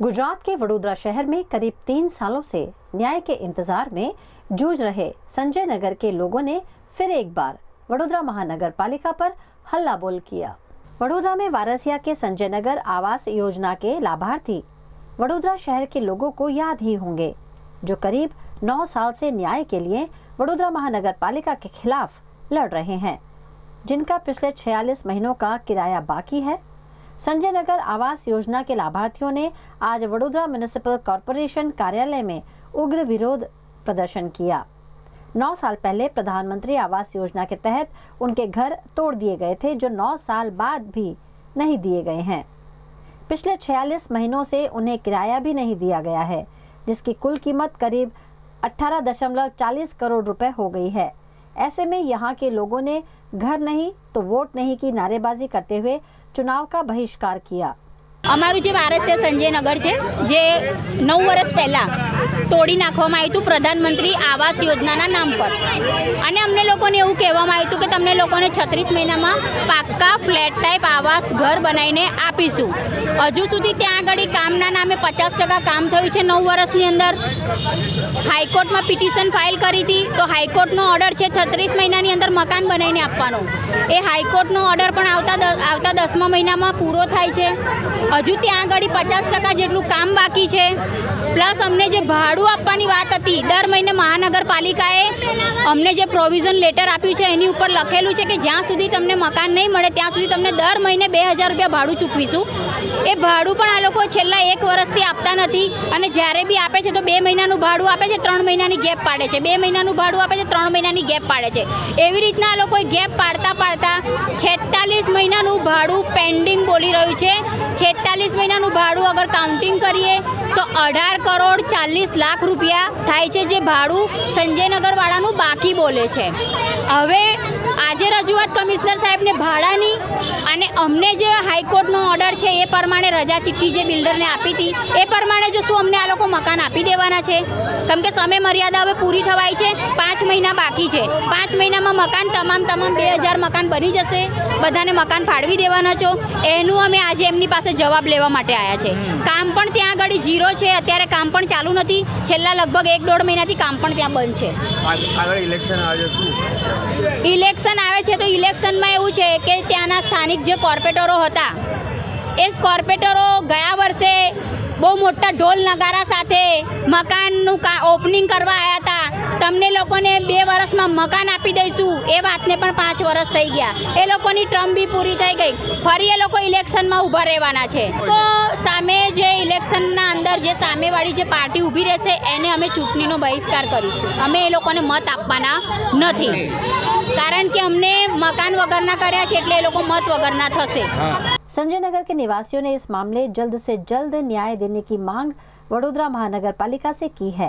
गुजरात के वडोदरा शहर में करीब 3 सालों से न्याय के इंतजार में जूझ रहे संजय नगर के लोगों ने फिर एक बार वडोदरा महानगर पालिका पर हल्ला बोल किया। वडोदरा में वारसिया के संजय नगर आवास योजना के लाभार्थी वडोदरा शहर के लोगों को याद ही होंगे, जो करीब 9 साल से न्याय के लिए वडोदरा महानगर पालिका के खिलाफ लड़ रहे हैं, जिनका पिछले 46 महीनों का किराया बाकी है। संजय नगर आवास योजना के लाभार्थियों ने आज वडोदरा म्युनिसिपल कॉर्पोरेशन कार्यालय में उग्र विरोध प्रदर्शन किया। 9 साल पहले प्रधानमंत्री आवास योजना के तहत उनके घर तोड़ दिए गए थे, जो 9 साल बाद भी नहीं दिए गए हैं। पिछले 46 महीनों से उन्हें किराया भी नहीं दिया गया है, जिसकी कुल कीमत करीब 18.40 करोड़ रुपए हो गई है। ऐसे में यहाँ के लोगों ने घर नहीं तो वोट नहीं की नारेबाजी करते हुए चुनाव का बहिष्कार किया। અમારું જે વારસિયા સંજય નગર છે, જે 9 વર્ષ પહેલાં તોડી નાખવામાં આવ્યું હતું પ્રધાનમંત્રી આવાસ યોજનાના નામ પર, અને અમને લોકોને એવું કહેવામાં આવ્યું હતું કે તમને લોકોને 36 મહિનામાં પાક્કા ફ્લેટ ટાઈપ આવાસ ઘર બનાવીને આપીશું। હજુ સુધી ત્યાં આગળ કામના નામે 50% કામ થયું છે 9 વર્ષની અંદર। હાઈકોર્ટમાં પિટિશન ફાઇલ કરી હતી, તો હાઈકોર્ટનો ઓર્ડર છે 36 મહિનાની અંદર મકાન બનાવીને આપવાનો। એ હાઈકોર્ટનો ઓર્ડર પણ આવતા 10મા મહિનામાં પૂરો થાય છે। હજુ ત્યાં આગળ 50% જેટલું કામ બાકી છે। પ્લસ અમને જે ભાડું આપવાની વાત હતી, દર મહિને મહાનગરપાલિકાએ અમને જે પ્રોવિઝન લેટર આપ્યું છે એની ઉપર લખેલું છે કે જ્યાં સુધી તમને મકાન નહીં મળે ત્યાં સુધી તમને દર મહિને 2000 રૂપિયા ભાડું ચૂકવીશું। એ ભાડું પણ આ લોકો છેલ્લા 1 વર્ષથી આપતા નથી, અને જ્યારે બી આપે છે તો 2 મહિનાનું ભાડું આપે છે, 3 મહિનાની ગેપ પાડે છે, 2 મહિનાનું ભાડું આપે છે, 3 મહિનાની ગેપ પાડે છે। એવી રીતના આ લોકોએ ગેપ પાડતા 46 મહિનાનું ભાડું પેન્ડિંગ બોલી રહ્યું છે। 46 મહિનાનું ભાડું અગર કાઉન્ટિંગ કરીએ તો 18 કરોડ 40 લાખ રૂપિયા થાય છે, જે ભાડું સંજયનગરવાળાનું બાકી બોલે છે। હવે આજે રજૂઆત કમિશનર સાહેબને ભાડાની અને અમને જે હાઈકોર્ટનો ઓર્ડર છે એ પ્રમાણે રજા ચિઠ્ઠી જે બિલ્ડરને આપી હતી એ પ્રમાણે જો શું અમને આ લોકો મકાન આપી દેવાના છે? કેમ કે સમય મર્યાદા હવે પૂરી થવાય છે, 5 મહિના બાકી છે। 5 મહિનામાં મકાન તમામ 2000 મકાન બની જશે, બધાને મકાન ફાળવી દેવાના છો। એનું અમે આજે એમની પાસે જવાબ લેવા માટે આવ્યા છે। કામ પણ ત્યાં આગળ ઝીરો છે, અત્યારે કામ પણ ચાલુ નથી। છેલ્લા લગભગ 1-1.5 મહિનાથી કામ પણ ત્યાં બંધ છે। આગળ ઇલેક્શન આવે છે, ઇલેક્શન આવે છે તો ઇલેક્શનમાં એવું છે કે ત્યાંના સ્થાનિક જે કોર્પોરેટરો હતા એ કોર્પોરેટરો ગયા વર્ષે બહુ મોટા ઢોલ નગારા સાથે મકાનનું ઓપનિંગ કરવા આવ્યા હતા। તમને લોકોને 2 વર્ષમાં મકાન આપી દઈશું, એ વાતને પણ 5 વર્ષ થઈ ગયા। એ લોકોની ટર્મ બી પૂરી થઈ ગઈ, ફરી એ લોકો ઇલેક્શનમાં ઊભા રહેવાના છે। તો સામે જે ઇલેક્શનના અંદર જે સામેવાળી જે પાર્ટી ઊભી રહેશે એને અમે ચૂંટણીનો બહિષ્કાર કરીશું। અમે એ લોકોને મત આપવાના નથી, કારણ કે અમને મકાન વગરના કર્યા છે એટલે એ લોકો મત વગરના થશે। संजय नगर के निवासियों ने इस मामले जल्द से जल्द न्याय देने की मांग वडोदरा महानगर पालिका से की है।